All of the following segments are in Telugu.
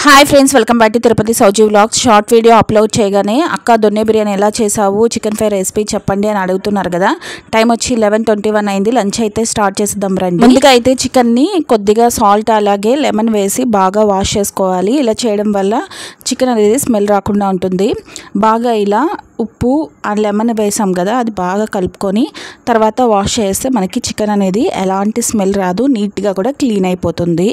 Hi friends, welcome back to Tirupati సౌజీ వ్లాగ్స్. షార్ట్ వీడియో అప్లోడ్ చేయగానే అక్క దొన్నె బిర్యానీ ఎలా చేసావు, చికెన్ ఫ్రై రెసిపీ చెప్పండి అని అడుగుతున్నారు కదా. టైం వచ్చి 11:21 అయింది. లంచ్ అయితే స్టార్ట్ చేద్దాం రండి. ముందుగా అయితే చికెన్ని కొద్దిగా సాల్ట్ అలాగే లెమన్ వేసి బాగా వాష్ చేసుకోవాలి. ఇలా చేయడం వల్ల చికెన్ అనేది స్మెల్ రాకుండా ఉంటుంది. బాగా ఇలా ఉప్పు ఆ లెమన్ వేసాం కదా, అది బాగా కలుపుకొని తర్వాత వాష్ చేస్తే మనకి చికెన్ అనేది ఎలాంటి స్మెల్ రాదు, నీట్గా కూడా క్లీన్ అయిపోతుంది.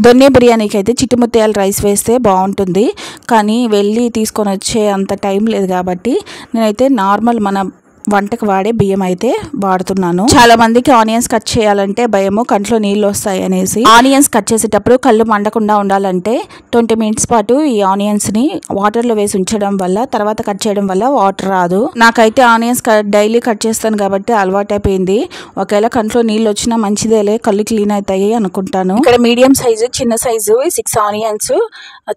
దొన్నె బిర్యానీకి అయితే చిట్టుముత్యాల రైస్ వేస్తే బాగుంటుంది, కానీ వెళ్ళి తీసుకొని వచ్చే అంత టైం లేదు కాబట్టి నేనైతే నార్మల్ మన వంటకు వాడే బియ్యం అయితే వాడుతున్నాను. చాలా మందికి ఆనియన్స్ కట్ చేయాలంటే భయము, కంట్లో నీళ్ళు వస్తాయి అనేసి. ఆనియన్స్ కట్ చేసేటప్పుడు కళ్ళు మండకుండా ఉండాలంటే 20 మినిట్స్ పాటు ఈ ఆనియన్స్ ని వాటర్ లో వేసి ఉంచడం వల్ల తర్వాత కట్ చేయడం వల్ల వాటర్ రాదు. నాకైతే ఆనియన్స్ డైలీ కట్ చేస్తాను కాబట్టి అలవాటు అయిపోయింది. ఒకవేళ కంట్లో నీళ్ళు వచ్చినా మంచిదేలే, కళ్ళు క్లీన్ అవుతాయి అనుకుంటాను. ఇక్కడ మీడియం సైజు, చిన్న సైజు 6 ఆనియన్స్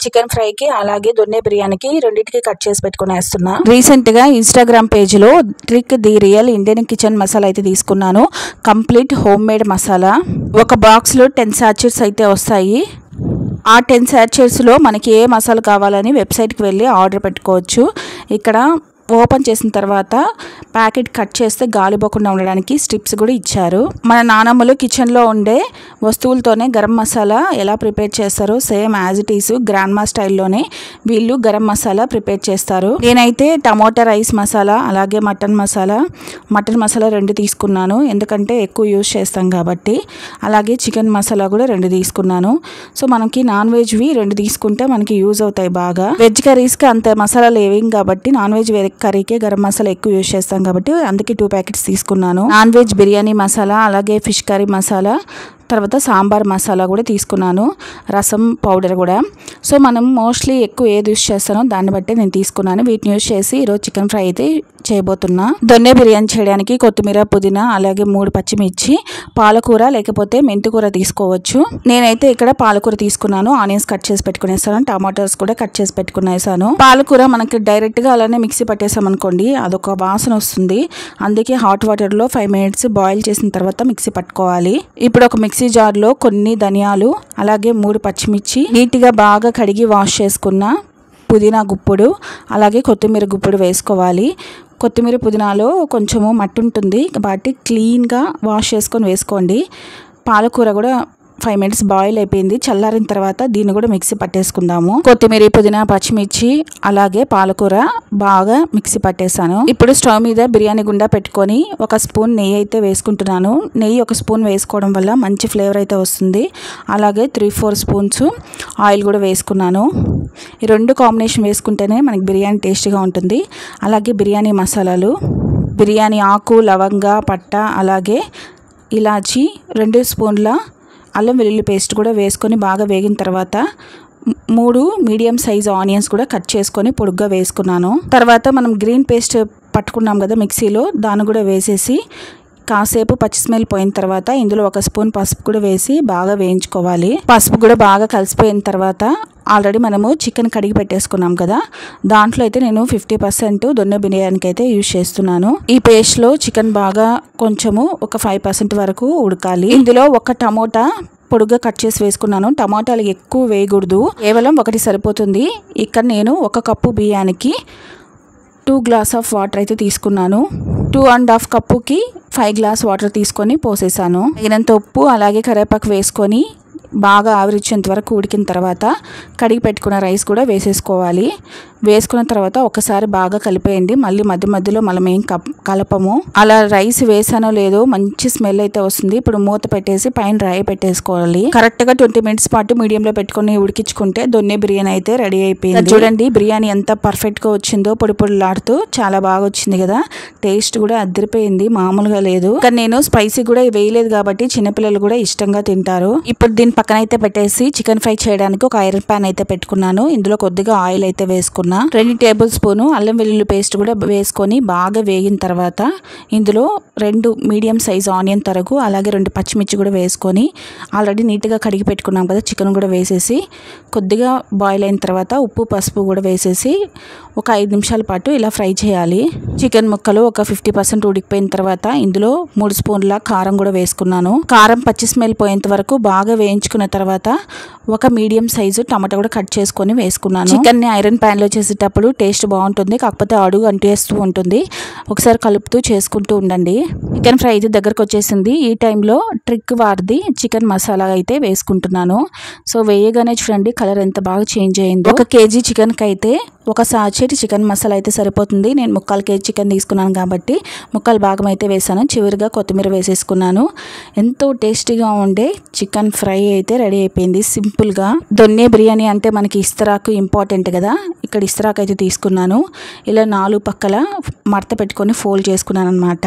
చికెన్ ఫ్రైకి అలాగే దొన్నె బిర్యానీకి రెండింటికి కట్ చేసి పెట్టుకుని వేస్తున్నా. రీసెంట్ గా ఇన్స్టాగ్రామ్ పేజ్ లో the real Indian kitchen masala అయితే తీసుకున్నాను. Complete home made masala. ఒక బాక్స్ లో 10 సాచెట్స్ అయితే వస్తాయి. ఆ 10 సాచెట్స్ లో మనకి ఏ మసాలా కావాలని వెబ్సైట్కి వెళ్ళి ఆర్డర్ పెట్టుకోవచ్చు. ఇక్కడ ఓపెన్ చేసిన తర్వాత ప్యాకెట్ కట్ చేస్తే గాలిపోకుండా ఉండడానికి స్ట్రిప్స్ కూడా ఇచ్చారు. మన నానమ్మలు కిచెన్లో ఉండే వస్తువులతోనే గరం మసాలా ఎలా ప్రిపేర్ చేస్తారో same as it is grand మా స్టైల్లోనే వీళ్ళు గరం మసాలా ప్రిపేర్ చేస్తారు. నేనైతే టమోటా రైస్ మసాలా అలాగే మటన్ మసాలా 2 తీసుకున్నాను, ఎందుకంటే ఎక్కువ యూజ్ చేస్తాం కాబట్టి. అలాగే చికెన్ మసాలా కూడా 2 తీసుకున్నాను. సో మనకి నాన్ వెజ్వి 2 తీసుకుంటే మనకి యూజ్ అవుతాయి బాగా. వెజ్ కర్రీస్కి అంత మసాలాలు ఏవేం కాబట్టి నాన్ వెజ్ కర్రీకే గరం మసాలా ఎక్కువ యూజ్ చేస్తాం కాబట్టి అందుకే 2 ప్యాకెట్స్ తీసుకున్నాను. నాన్ వెజ్ బిర్యానీ మసాలా అలాగే ఫిష్ కర్రీ మసాలా తర్వాత సాంబార్ మసాలా కూడా తీసుకున్నాను, రసం పౌడర్ కూడా. సో మనం మోస్ట్లీ ఎక్కువ ఏది యూజ్ చేస్తానో దాన్ని బట్టి నేను తీసుకున్నాను. వీటిని యూజ్ చేసి ఈరోజు చికెన్ ఫ్రై అయితే చేయబోతున్నా. దొన్నె బిర్యానీ చేయడానికి కొత్తిమీర, పుదీనా అలాగే 3 పచ్చిమిర్చి, పాలకూర లేకపోతే మెంతికూర తీసుకోవచ్చు. నేనైతే ఇక్కడ పాలకూర తీసుకున్నాను. ఆనియన్స్ కట్ చేసి పెట్టుకునేసాను, టమాటోస్ కూడా కట్ చేసి పెట్టుకునేసాను. పాలకూర మనకి డైరెక్ట్ గా అలానే మిక్సీ పట్టేసాం అనుకోండి, అదొక వాసన వస్తుంది. అందుకే హాట్ వాటర్ లో 5 మినిట్స్ బాయిల్ చేసిన తర్వాత మిక్సీ పట్టుకోవాలి. ఇప్పుడు ఒక మిక్సీ జార్లో కొన్ని ధనియాలు అలాగే 3 పచ్చిమిర్చి నీట్గా బాగా కడిగి వాష్ చేసుకున్న పుదీనా గుప్పుడు అలాగే కొత్తిమీర గుప్పుడు వేసుకోవాలి. కొత్తిమీర పుదీనాలో కొంచెము మట్టి ఉంటుంది కాబట్టి క్లీన్గా వాష్ చేసుకొని వేసుకోండి. పాలకూర కూడా 5 మినిట్స్ బాయిల్ అయిపోయింది. చల్లారిన తర్వాత దీన్ని కూడా మిక్సీ పట్టేసుకుందాము. కొత్తిమీర, పుదీనా, పచ్చిమిర్చి అలాగే పాలకూర బాగా మిక్సీ పట్టేసాను. ఇప్పుడు స్టవ్ మీద బిర్యానీ గుండా పెట్టుకొని 1 స్పూన్ నెయ్యి అయితే వేసుకుంటున్నాను. నెయ్యి 1 స్పూన్ వేసుకోవడం వల్ల మంచి ఫ్లేవర్ అయితే వస్తుంది. అలాగే 3-4 స్పూన్స్ ఆయిల్ కూడా వేసుకున్నాను. ఈ 2 కాంబినేషన్ వేసుకుంటేనే మనకి బిర్యానీ టేస్టీగా ఉంటుంది. అలాగే బిర్యానీ మసాలాలు, బిర్యానీ ఆకు, లవంగ, పట్ట అలాగే ఇలాచి, 2 స్పూన్ల అల్లం వెల్లుల్లి పేస్ట్ కూడా వేసుకొని బాగా వేగిన తర్వాత 3 మీడియం సైజ్ ఆనియన్స్ కూడా కట్ చేసుకొని పొడుగ్గా వేసుకున్నాను. తర్వాత మనం గ్రీన్ పేస్ట్ పట్టుకున్నాం కదా మిక్సీలో, దాన్ని కూడా వేసేసి కాసేపు పచ్చి స్మెల్ పోయిన తర్వాత ఇందులో 1 స్పూన్ పసుపు కూడా వేసి బాగా వేయించుకోవాలి. పసుపు కూడా బాగా కలిసిపోయిన తర్వాత ఆల్రెడీ మనము చికెన్ కడిగి పెట్టేసుకున్నాం కదా, దాంట్లో అయితే నేను 50% దొన్నె బిర్యానీకి అయితే యూజ్ చేస్తున్నాను. ఈ పేస్ట్లో చికెన్ బాగా కొంచెము ఒక 5% వరకు ఉడకాలి. ఇందులో 1 టమోటా పొడుగ్గా కట్ చేసి వేసుకున్నాను. టమాటాలు ఎక్కువ వేయకూడదు, కేవలం 1 సరిపోతుంది. ఇక్కడ నేను 1 కప్పు బియ్యానికి 2 గ్లాస్ ఆఫ్ వాటర్ అయితే తీసుకున్నాను. 2.5 కప్పుకి 5 గ్లాస్ వాటర్ తీసుకొని పోసేసాను. తగినంత ఉప్పు అలాగే కరివేపాకు వేసుకొని బాగా ఆవిరిచ్చేంత వరకు ఉడికిన తర్వాత కడిగి పెట్టుకున్న రైస్ కూడా వేసేసుకోవాలి. వేసుకున్న తర్వాత ఒకసారి బాగా కలిపేయండి. మళ్ళీ మధ్యలో మనం ఏం కలపము. అలా రైస్ వేసానో లేదో మంచి స్మెల్ అయితే వస్తుంది. ఇప్పుడు మూత పెట్టేసి పైన రాయి పెట్టేసుకోవాలి. కరెక్ట్గా 20 మినిట్స్ పాటు మీడియంలో పెట్టుకొని ఉడికించుకుంటే దొన్నె బిర్యానీ అయితే రెడీ అయిపోయింది. చూడండి బిర్యానీ ఎంత పర్ఫెక్ట్గా వచ్చిందో, పొడి పొడిలాడుతూ చాలా బాగా వచ్చింది కదా. టేస్ట్ కూడా అదిరిపోయింది, మామూలుగా లేదు. కానీ నేను స్పైసీ కూడా వేయలేదు కాబట్టి చిన్నపిల్లలు కూడా ఇష్టంగా తింటారు. ఇప్పుడు దీని పక్కన అయితే పెట్టేసి చికెన్ ఫ్రై చేయడానికి ఒక ఐరన్ ప్యాన్ అయితే పెట్టుకున్నాను. ఇందులో కొద్దిగా ఆయిల్ అయితే వేసుకున్నాను. వేసుకున్నా. 2 టేబుల్ స్పూన్ అల్లం వెల్లుల్లి పేస్ట్ కూడా వేసుకొని బాగా వేగిన తర్వాత ఇందులో 2 మీడియం సైజ్ ఆనియన్ తరుగు అలాగే 2 పచ్చిమిర్చి కూడా వేసుకొని ఆల్రెడీ నీట్గా కడిగి పెట్టుకున్నాం కదా చికెన్ కూడా వేసేసి కొద్దిగా బాయిల్ అయిన తర్వాత ఉప్పు పసుపు కూడా వేసేసి ఒక 5 నిమిషాల పాటు ఇలా ఫ్రై చేయాలి. చికెన్ ముక్కలు ఒక 50% ఉడికిపోయిన తర్వాత ఇందులో 3 స్పూన్ల కారం కూడా వేసుకున్నాను. కారం పచ్చి స్మెల్ పోయేంత వరకు బాగా వేయించుకున్న తర్వాత ఒక మీడియం సైజు టమాటా కూడా కట్ చేసుకొని వేసుకున్నాను. చికెన్ని ఐరన్ ప్యాన్ లో చేసేటప్పుడు టేస్ట్ బాగుంటుంది, కాకపోతే అడుగు అంటేస్తూ ఉంటుంది. ఒకసారి కలుపుతూ చేసుకుంటూ ఉండండి. చికెన్ ఫ్రై అయితే దగ్గరకు వచ్చేసింది. ఈ టైంలో ట్రిక్ వారిది చికెన్ మసాలా అయితే వేసుకుంటున్నాను. సో వేయగానే చూడండి కలర్ ఎంత బాగా చేంజ్ అయిందో. 1 కేజీ చికెన్కి అయితే 1 సాచెట్ చికెన్ మసాలా అయితే సరిపోతుంది. నేను 1/4 కేజీ చికెన్ తీసుకున్నాను కాబట్టి 1/4 భాగం అయితే వేసాను. చివరిగా కొత్తిమీర వేసేసుకున్నాను. ఎంతో టేస్టీగా ఉండే చికెన్ ఫ్రై అయితే రెడీ అయిపోయింది సింపుల్గా. దొన్నె బిర్యానీ అంటే మనకి ఇస్తరాకు ఇంపార్టెంట్ కదా, ఇక్కడ ఇస్తరాకు అయితే తీసుకున్నాను. ఇలా 4 పక్కల మడత పెట్టుకొని ఫోల్డ్ చేసుకున్నాను అనమాట.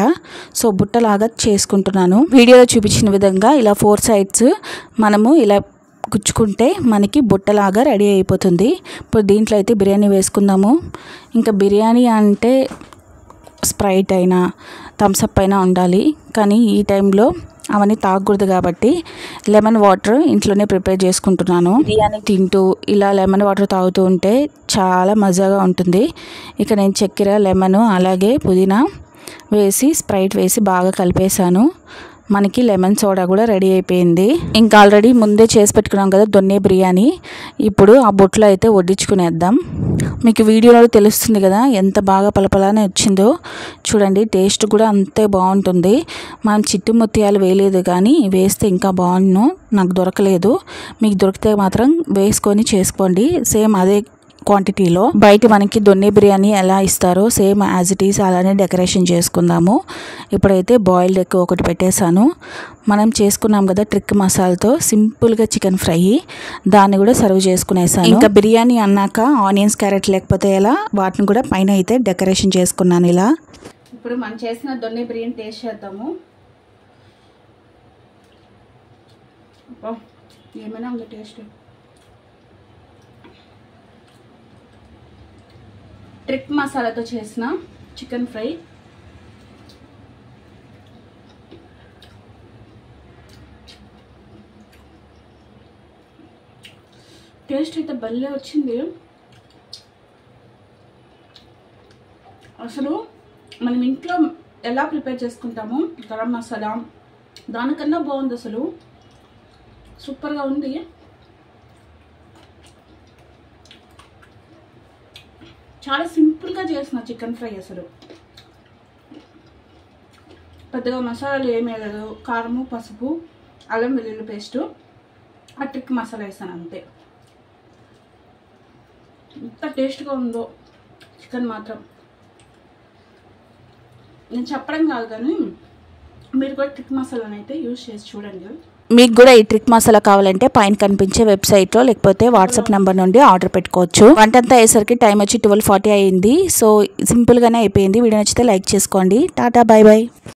సో బుట్టలాగా చేసుకుంటున్నాను. వీడియోలో చూపించిన విధంగా ఇలా 4 సైడ్స్ మనము ఇలా గుచ్చుకుంటే మనకి బుట్టలాగా రెడీ అయిపోతుంది. ఇప్పుడు దీంట్లో అయితే బిర్యానీ వేసుకుందాము. ఇంకా బిర్యానీ అంటే స్ప్రైట్ అయినా థమ్స్అప్ అయినా ఉండాలి, కానీ ఈ టైంలో అవన్నీ తాగకూడదు కాబట్టి లెమన్ వాటర్ ఇంట్లోనే ప్రిపేర్ చేసుకుంటున్నాను. బిర్యానీ తింటూ ఇలా లెమన్ వాటర్ తాగుతూ ఉంటే చాలా మజాగా ఉంటుంది. ఇక నేను చక్కెర లెమన్ అలాగే పుదీనా వేసి స్ప్రైట్ వేసి బాగా కలిపేశాను. మనకి లెమన్ సోడా కూడా రెడీ అయిపోయింది. ఇంకా ఆల్రెడీ ముందే చేసి పెట్టుకున్నాం కదా దొన్నె బిర్యానీ, ఇప్పుడు ఆ బొట్లో అయితే వడ్డించుకునేద్దాం. మీకు వీడియోలో తెలుస్తుంది కదా ఎంత బాగా పలపలానే వచ్చిందో. చూడండి టేస్ట్ కూడా అంతే బాగుంటుంది. మనం చిట్టు ముత్యాలు వేయలేదు, కానీ వేస్తే ఇంకా బాగుండు. నాకు దొరకలేదు, మీకు దొరికితే మాత్రం వేసుకొని చేసుకోండి. సేమ్ అదే క్వాంటిటీలో. బయట మనకి దొన్నె బిర్యానీ ఎలా ఇస్తారో సేమ్ యాజ్ ఇట్ ఈస్ అలానే డెకరేషన్ చేసుకుందాము. ఇప్పుడైతే బాయిల్డ్ ఎగ్ ఒకటి పెట్టేశాను. మనం చేసుకున్నాం కదా ట్రిక్ మసాలాతో సింపుల్గా చికెన్ ఫ్రై, దాన్ని కూడా సర్వ్ చేసుకునేసాను. ఇంకా బిర్యానీ అన్నాక ఆనియన్స్ క్యారెట్ లేకపోతే ఎలా వాటిని కూడా పైన అయితే డెకరేషన్ చేసుకున్నాను ఇలా. ఇప్పుడు మనం చేసిన దొన్నె బిర్యానీ టేస్ట్ చేద్దాము. ఏమైనా ఉంది టేస్ట్. ట్రిక్ మసాలాతో చేసిన చికెన్ ఫ్రై టేస్ట్ అయితే భలే వచ్చింది. అసలు మనం ఇంట్లో ఎలా ప్రిపేర్ చేసుకుంటామో గరం మసాలా దానికన్నా బాగుంది. అసలు సూపర్గా ఉంది. చాలా సింపుల్గా చేసిన చికెన్ ఫ్రై. అసలు పెద్దగా మసాలాలు ఏమీ లేదు. కారము పసుపు అల్లం వెల్లుల్లి పేస్టు ఆ ట్రిక్ మసాలా వేసాను అంతే. ఎంత టేస్ట్గా ఉందో చికెన్ మాత్రం. నేను చెప్పడం కాదు, కానీ మీరు కూడా ట్రిక్ మసాలాని అయితే యూజ్ చేసి చూడండి. మీకు కూడా ఈ ట్రిక్ మసాలా కావాలంటే పైన కనిపించే వెబ్సైట్లో లేకపోతే వాట్సాప్ నెంబర్ నుండి ఆర్డర్ పెట్టుకోవచ్చు. వంటంతా అయ్యేసరికి టైం వచ్చి 12:40 అయింది. సో సింపుల్గానే అయిపోయింది. వీడియో నచ్చితే లైక్ చేసుకోండి. Tata bye by.